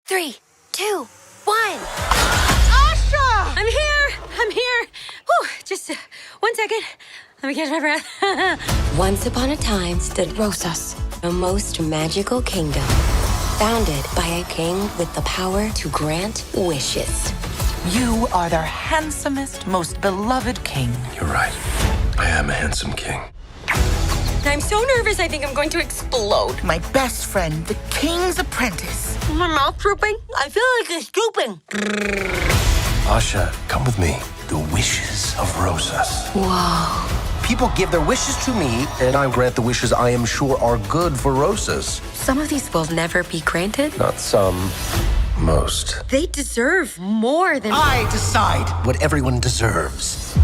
3, 2, 1. Asha! I'm here. Whew, just 1 second. Let me catch my breath. Once upon a time stood Rosas, a most magical kingdom, founded by a king with the power to grant wishes. You are their handsomest, most beloved king. You're right. I am a handsome king. I'm so nervous, I think I'm going to explode. My best friend, the king's apprentice. My mouth drooping. I feel like it's drooping. Asha, come with me. The wishes of Rosas. Whoa. People give their wishes to me, and I grant the wishes I am sure are good for Rosas. Some of these will never be granted. Not some, most. They deserve more than... I decide. What everyone deserves.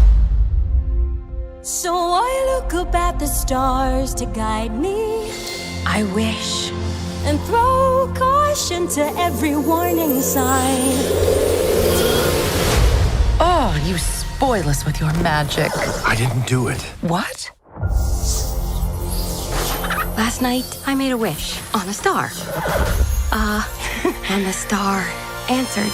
So I look up at the stars to guide me I wish. and throw caution to every warning sign. Oh, you spoil us with your magic. I didn't do it. What? Last night, I made a wish on a star. And the star answered.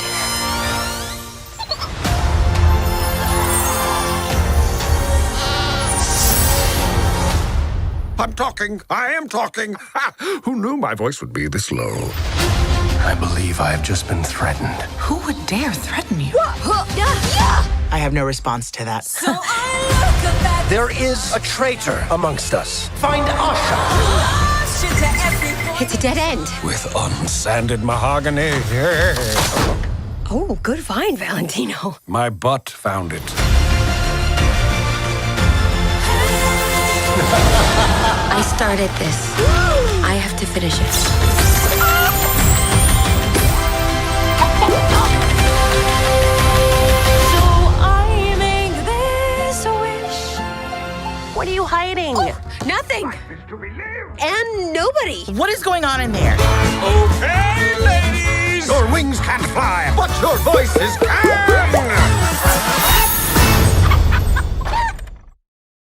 I'm talking. I am talking. Ha! Who knew my voice would be this low? I believe I have just been threatened. Who would dare threaten you? I have no response to that. So I look up at There is a traitor amongst us. Find Asha. caution to every It's a dead end. With unsanded mahogany. Oh, good find, Valentino. My butt found it. I started this. I have to finish it. So I make this wish. What are you hiding? Nothing. And nobody. What is going on in there? Okay, ladies! Your wings can't fly, but your voices can!